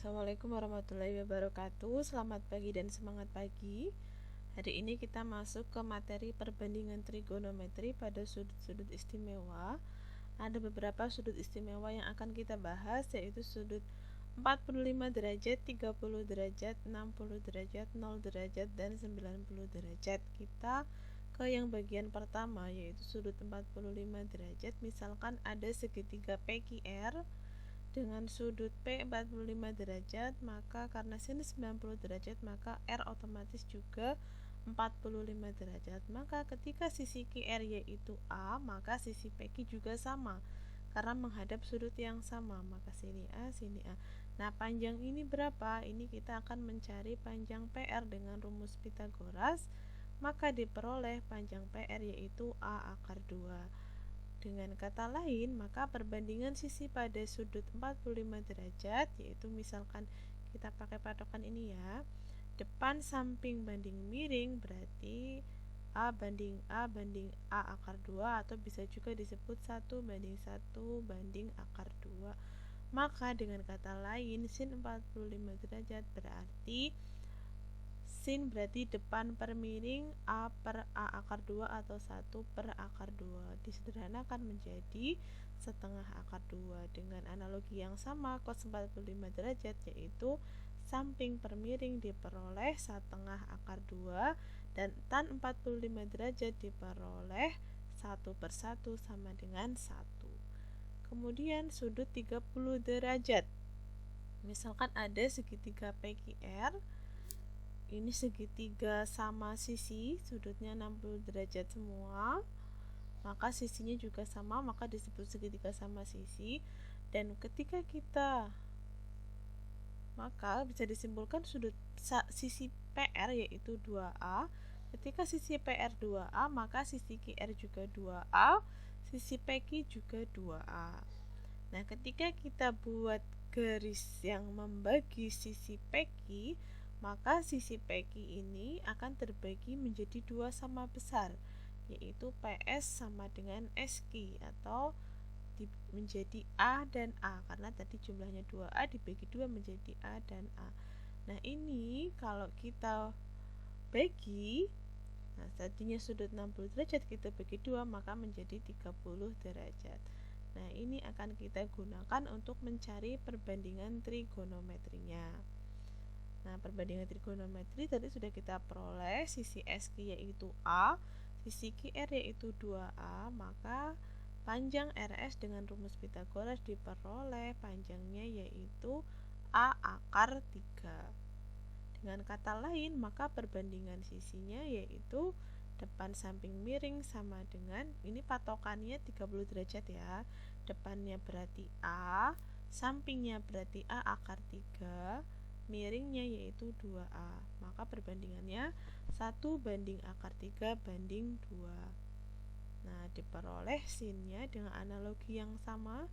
Assalamualaikum warahmatullahi wabarakatuh. Selamat pagi dan semangat pagi. Hari ini kita masuk ke materi perbandingan trigonometri pada sudut-sudut istimewa. Ada beberapa sudut istimewa yang akan kita bahas, yaitu sudut 45 derajat, 30 derajat, 60 derajat, 0 derajat, dan 90 derajat. Kita ke yang bagian pertama, yaitu sudut 45 derajat. Misalkan ada segitiga PQR dengan sudut P 45 derajat, maka karena sin 90 derajat, maka R otomatis juga 45 derajat. Maka ketika sisi QR yaitu A, maka sisi PQ juga sama karena menghadap sudut yang sama, maka sini A, sini A. Nah, panjang ini berapa? Ini kita akan mencari panjang PR dengan rumus Pitagoras, maka diperoleh panjang PR yaitu A akar 2. Dengan kata lain, maka perbandingan sisi pada sudut 45 derajat, yaitu misalkan kita pakai patokan ini ya, depan samping banding miring berarti A banding A banding A akar 2, atau bisa juga disebut 1 banding 1 banding akar 2. Maka dengan kata lain, sin 45 derajat berarti sin berarti depan per miring A per A akar 2 atau 1 per akar 2. Disederhanakan menjadi setengah akar 2. Dengan analogi yang sama, cos 45 derajat yaitu samping per miring diperoleh setengah akar 2 dan tan 45 derajat diperoleh 1 per 1 sama dengan 1. Kemudian sudut 30 derajat. Misalkan ada segitiga PQR, ini segitiga sama sisi, sudutnya 60 derajat semua, maka sisinya juga sama, maka disebut segitiga sama sisi. Dan ketika kita, maka bisa disimpulkan sudut sisi PR yaitu 2A. Ketika sisi PR 2A, maka sisi QR juga 2A, sisi PQ juga 2A. Nah, ketika kita buat garis yang membagi sisi PQ, maka sisi PQ ini akan terbagi menjadi dua sama besar, yaitu PS sama dengan SQ, atau menjadi A dan A, karena tadi jumlahnya 2A dibagi 2 menjadi A dan A. Nah, ini kalau kita bagi, nah tadinya sudut 60 derajat kita bagi 2, maka menjadi 30 derajat. Nah, ini akan kita gunakan untuk mencari perbandingan trigonometrinya. Nah, perbandingan trigonometri tadi sudah kita peroleh, sisi SQ yaitu A, sisi QR yaitu 2A, maka panjang RS dengan rumus Pitagoras diperoleh panjangnya yaitu A akar 3. Dengan kata lain, maka perbandingan sisinya yaitu depan samping miring sama dengan, ini patokannya 30 derajat ya, depannya berarti A, sampingnya berarti A akar 3, miringnya yaitu 2A, maka perbandingannya 1 banding akar 3 banding 2. Nah, diperoleh sinnya dengan analogi yang sama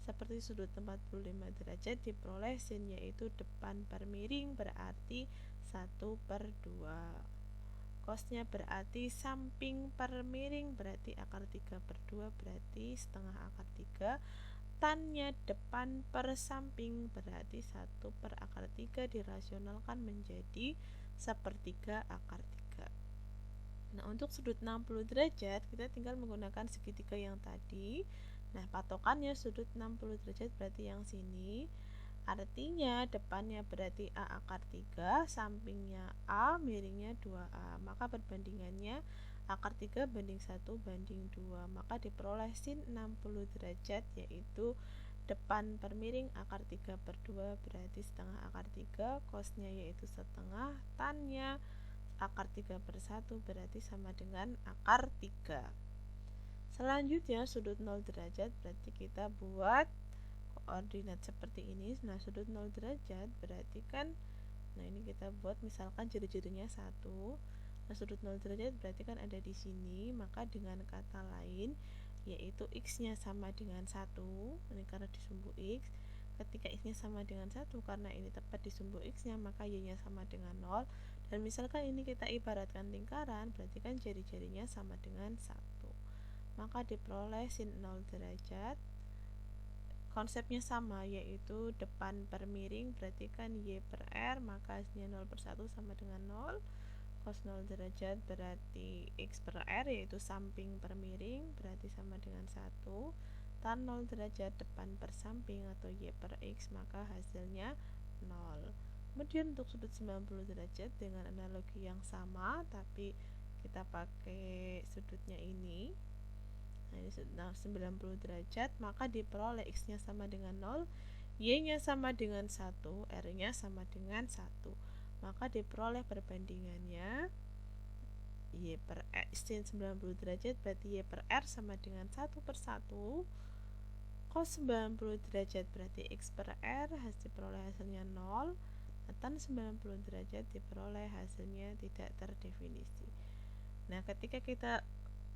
seperti sudut 45 derajat, diperoleh sin yaitu depan per miring berarti 1 per 2. Cosnya berarti samping per miring berarti akar 3 per 2 berarti setengah akar 3. Tannya depan per samping berarti 1 per akar 3 dirasionalkan menjadi sepertiga akar 3. Nah, untuk sudut 60 derajat kita tinggal menggunakan segitiga yang tadi. Nah, patokannya sudut 60 derajat berarti yang sini. Artinya depannya berarti A akar 3, sampingnya A, miringnya 2A. Maka perbandingannya akar 3 banding 1 banding 2, maka diperoleh sin 60 derajat yaitu depan per miring akar 3 per 2 berarti setengah akar 3, cosnya yaitu setengah, tannya akar 3 per 1 berarti sama dengan akar 3. Selanjutnya sudut 0 derajat, berarti kita buat koordinat seperti ini. Nah, sudut 0 derajat berarti kan, nah ini kita buat misalkan jari-jarinya 1. Nah, sudut 0 derajat berarti kan ada di sini, maka dengan kata lain yaitu x-nya sama dengan 1, ini karena di sumbu x. Ketika x-nya sama dengan 1 karena ini tepat di sumbu x-nya, maka y-nya sama dengan 0. Dan misalkan ini kita ibaratkan lingkaran, berarti kan jari-jarinya sama dengan 1. Maka diperoleh sin 0 derajat konsepnya sama, yaitu depan per miring, berarti kan Y per R, maka hasilnya 0 per 1 sama dengan 0. Cos 0 derajat berarti X per R, yaitu samping per miring, berarti sama dengan 1. Tan 0 derajat depan per samping atau Y per X, maka hasilnya 0. Kemudian untuk sudut 90 derajat dengan analogi yang sama, tapi kita pakai sudutnya ini. Nah, ini 90 derajat, maka diperoleh X-nya sama dengan 0, Y-nya sama dengan 1, R-nya sama dengan 1. Maka diperoleh perbandingannya Y per R sin 90 derajat berarti Y per R sama dengan 1 per 1. Cos 90 derajat berarti X per R, diperoleh hasilnya 0. Tan 90 derajat diperoleh hasilnya tidak terdefinisi. Nah, ketika kita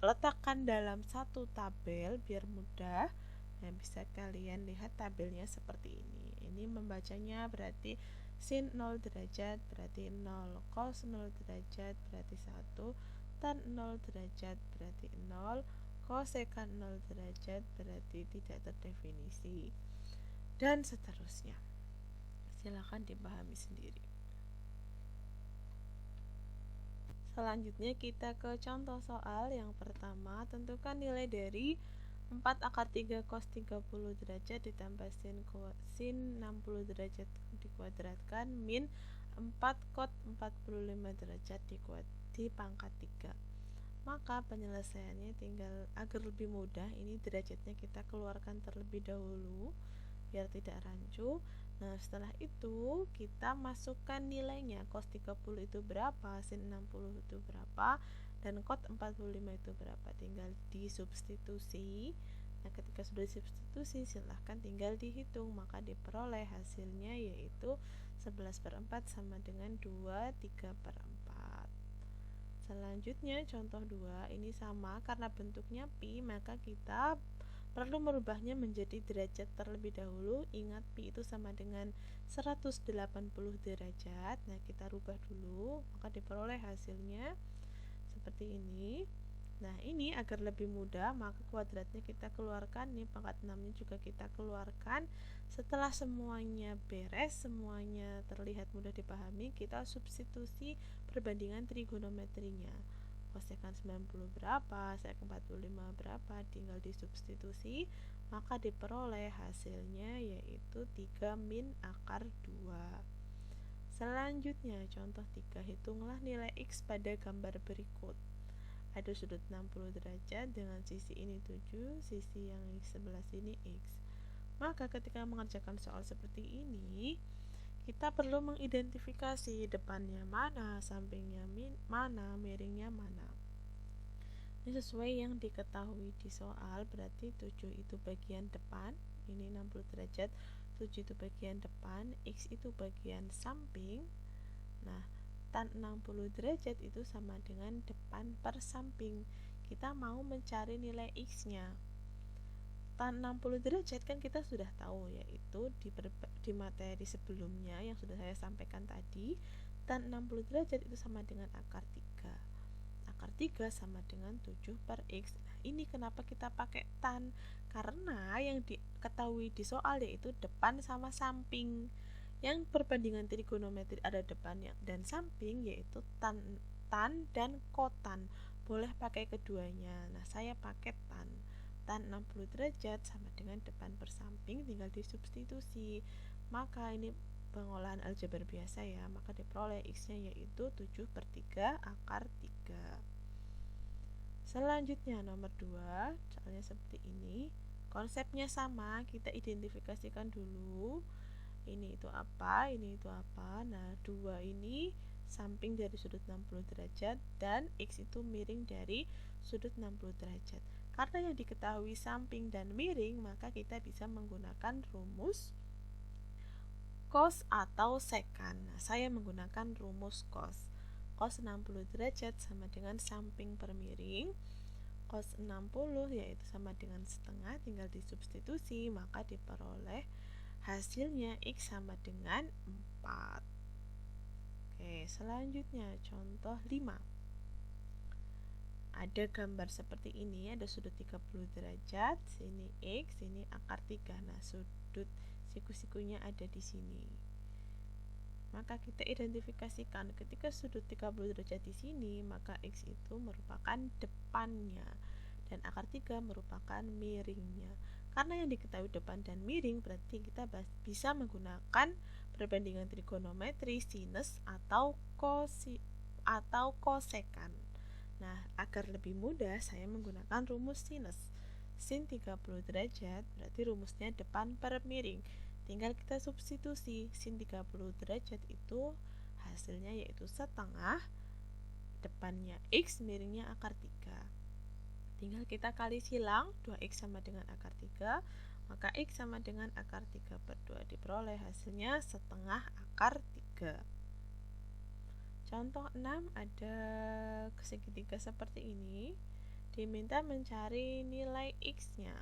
letakkan dalam satu tabel biar mudah, nah bisa kalian lihat tabelnya seperti ini. Ini membacanya berarti sin 0 derajat berarti 0, cos 0 derajat berarti 1, tan 0 derajat berarti 0, kosekan 0 derajat berarti tidak terdefinisi, dan seterusnya. Silakan dipahami sendiri. Selanjutnya kita ke contoh soal yang pertama. Tentukan nilai dari 4 akar 3 cos 30 derajat ditambah sin 60 derajat dikuadratkan min 4 cot 45 derajat di pangkat 3. Maka penyelesaiannya tinggal agar lebih mudah, ini derajatnya kita keluarkan terlebih dahulu biar tidak rancu. Nah, setelah itu kita masukkan nilainya. Cos 30 itu berapa, sin 60 itu berapa, dan cot 45 itu berapa. Tinggal disubstitusi. Nah, ketika sudah disubstitusi, silahkan tinggal dihitung. Maka diperoleh hasilnya yaitu 11 per 4 sama dengan 23 per 4. Selanjutnya contoh 2, ini sama karena bentuknya pi, maka kita perlu merubahnya menjadi derajat terlebih dahulu. Ingat pi itu sama dengan 180 derajat. Nah, kita rubah dulu, maka diperoleh hasilnya seperti ini. Nah, ini agar lebih mudah, maka kuadratnya kita keluarkan, ini pangkat 6-nya juga kita keluarkan. Setelah semuanya beres, semuanya terlihat mudah dipahami, kita substitusi perbandingan trigonometrinya. Kosekan 90 berapa, sekan 45 berapa, tinggal disubstitusi, maka diperoleh hasilnya yaitu 3 min akar 2. Selanjutnya contoh 3, hitunglah nilai X pada gambar berikut. Ada sudut 60 derajat dengan sisi ini 7, sisi yang di sebelah sini X. Maka ketika mengerjakan soal seperti ini, kita perlu mengidentifikasi depannya mana, sampingnya mana, miringnya mana. Ini sesuai yang diketahui di soal, berarti 7 itu bagian depan, ini 60 derajat, 7 itu bagian depan, X itu bagian samping. Nah, tan 60 derajat itu sama dengan depan per samping. Kita mau mencari nilai X-nya. Tan 60 derajat kan kita sudah tahu, yaitu di materi sebelumnya yang sudah saya sampaikan tadi, tan 60 derajat itu sama dengan akar 3. Akar 3 sama dengan 7 per X. Nah, ini kenapa kita pakai tan? Karena yang diketahui di soal yaitu depan sama samping. Yang perbandingan trigonometri ada depan dan samping, yaitu tan dan kotan. Boleh pakai keduanya. Nah, saya pakai tan. Tan 60 derajat sama dengan depan per samping, tinggal disubstitusi. Maka ini pengolahan aljabar biasa ya, maka diperoleh X-nya yaitu 7 per 3 akar 3. Selanjutnya nomor 2, soalnya seperti ini. Konsepnya sama, kita identifikasikan dulu. Ini itu apa, ini itu apa. Nah, 2 ini samping dari sudut 60 derajat dan X itu miring dari sudut 60 derajat. Karena yang diketahui samping dan miring, maka kita bisa menggunakan rumus cos atau sekan. Nah, saya menggunakan rumus cos. Cos 60 derajat sama dengan samping per miring. Cos 60 yaitu sama dengan setengah, tinggal disubstitusi, maka diperoleh hasilnya X sama dengan 4. Oke, selanjutnya contoh 5. ada gambar seperti ini, ada sudut 30 derajat, sini X, sini akar 3. Nah, sudut siku-sikunya ada di sini. Maka kita identifikasikan ketika sudut 30 derajat di sini, maka X itu merupakan depannya dan akar 3 merupakan miringnya. Karena yang diketahui depan dan miring, berarti kita bisa menggunakan perbandingan trigonometri sinus atau kosekan. Nah, agar lebih mudah saya menggunakan rumus sinus. Sin 30 derajat berarti rumusnya depan per miring. Tinggal kita substitusi. Sin 30 derajat itu hasilnya yaitu setengah, depannya X, miringnya akar 3. Tinggal kita kali silang, 2X sama dengan akar 3, maka X sama dengan akar 3 per 2. Diperoleh hasilnya setengah akar 3. Contoh 6, ada segitiga seperti ini. Diminta mencari nilai X-nya.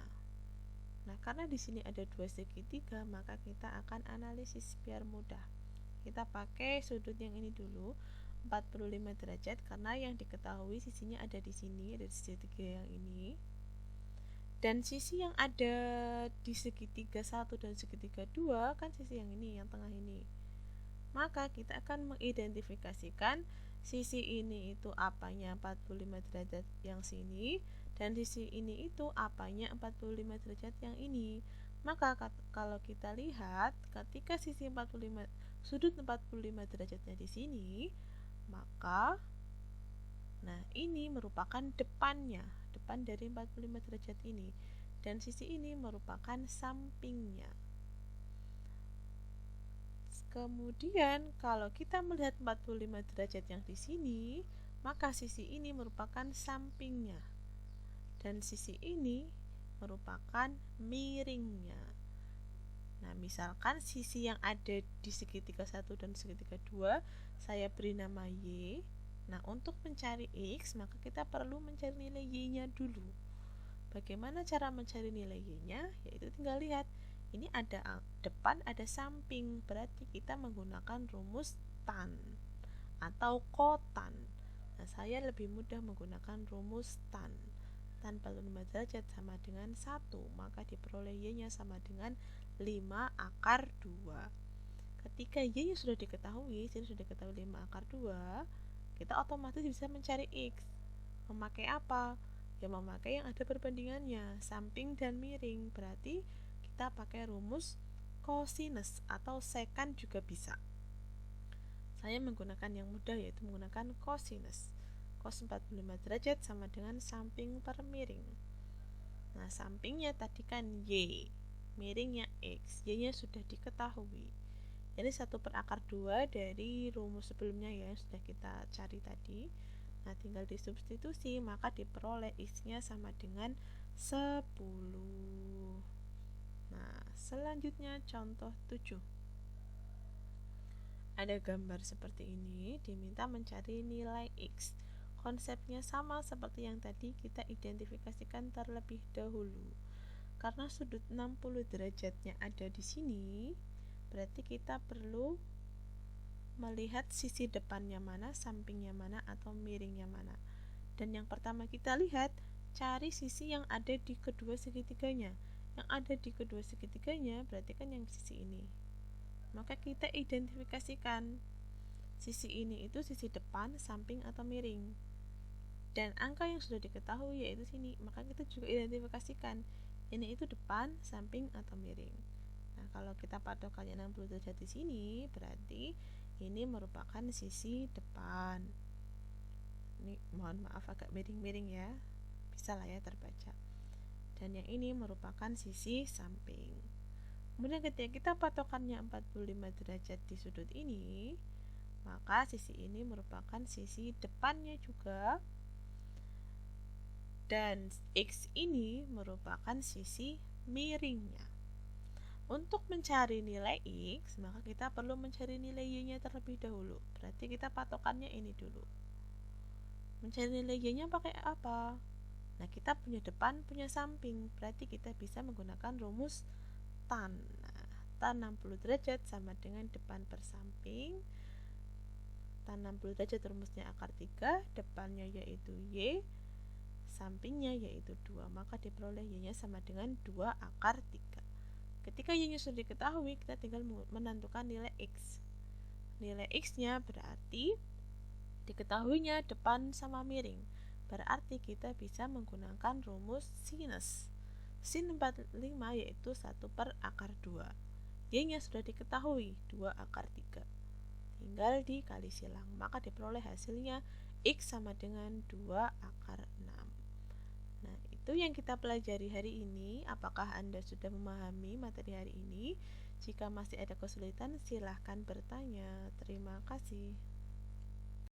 Nah, karena di sini ada dua segitiga, maka kita akan analisis biar mudah. Kita pakai sudut yang ini dulu, 45 derajat, karena yang diketahui sisinya ada di sini, ada di segitiga yang ini. Dan sisi yang ada di segitiga 1 dan segitiga 2 kan sisi yang ini, yang tengah ini. Maka kita akan mengidentifikasikan sisi ini itu apanya 45 derajat yang sini, dan sisi ini itu apanya 45 derajat yang ini. Maka kalau kita lihat ketika sisi 45 sudut 45 derajatnya di sini, maka nah ini merupakan depannya, depan dari 45 derajat ini, dan sisi ini merupakan sampingnya. Kemudian kalau kita melihat 45 derajat yang di sini, maka sisi ini merupakan sampingnya dan sisi ini merupakan miringnya. Nah, misalkan sisi yang ada di segitiga 1 dan segitiga 2 saya beri nama Y. Nah, untuk mencari X, maka kita perlu mencari nilai Y-nya dulu. Bagaimana cara mencari nilai Y-nya? Yaitu tinggal lihat. Ini ada depan, ada samping, berarti kita menggunakan rumus tan atau kotan. Nah, saya lebih mudah menggunakan rumus tan. Tan 45 derajat sama dengan 1, maka diperoleh Y-nya sama dengan 5 akar 2. Ketika Y-nya sudah diketahui, sini sudah diketahui 5 akar 2, kita otomatis bisa mencari X. Memakai apa? Ya, memakai yang ada perbandingannya, samping dan miring. Berarti kita pakai rumus kosinus atau sekan juga bisa. Saya menggunakan yang mudah, yaitu menggunakan kosinus. Cos 45 derajat sama dengan samping per miring. Nah, sampingnya tadi kan Y, miringnya X. Y-nya sudah diketahui. Ini 1 per akar 2 dari rumus sebelumnya ya, yang sudah kita cari tadi. Nah, tinggal disubstitusi, maka diperoleh X-nya sama dengan 10. Nah, selanjutnya contoh 7. Ada gambar seperti ini, diminta mencari nilai X. Konsepnya sama seperti yang tadi, kita identifikasikan terlebih dahulu. Karena sudut 60 derajatnya ada di sini, berarti kita perlu melihat sisi depannya mana, sampingnya mana, atau miringnya mana. Dan yang pertama kita lihat, cari sisi yang ada di kedua segitiganya. Yang ada di kedua segitiganya berarti kan yang sisi ini. Maka kita identifikasikan sisi ini itu sisi depan, samping, atau miring. Dan angka yang sudah diketahui yaitu sini. Maka kita juga identifikasikan ini itu depan, samping, atau miring. Nah, kalau kita patokannya 60 derajat di sini, berarti ini merupakan sisi depan. Ini mohon maaf agak miring-miring ya, bisa lah ya terbaca. Dan yang ini merupakan sisi samping. Kemudian ketika kita patokannya 45 derajat di sudut ini, maka sisi ini merupakan sisi depannya juga, dan X ini merupakan sisi miringnya. Untuk mencari nilai X, maka kita perlu mencari nilai Y-nya terlebih dahulu. Berarti kita patokannya ini dulu. Mencari nilai Y-nya pakai apa? Nah, kita punya depan, punya samping, berarti kita bisa menggunakan rumus tan. Nah, tan 60 derajat sama dengan depan per samping. Tan 60 derajat rumusnya akar 3, depannya yaitu Y, sampingnya yaitu 2, maka diperoleh Y-nya sama dengan 2 akar 3. Ketika Y-nya sudah diketahui, kita tinggal menentukan nilai X. Nilai X-nya berarti diketahuinya depan sama miring. Berarti kita bisa menggunakan rumus sinus. Sin 45 yaitu 1 per akar 2. Y-nya sudah diketahui 2 akar 3. Tinggal dikali silang, maka diperoleh hasilnya X sama dengan 2 akar 6. Nah, itu yang kita pelajari hari ini. Apakah Anda sudah memahami materi hari ini? Jika masih ada kesulitan, silahkan bertanya. Terima kasih.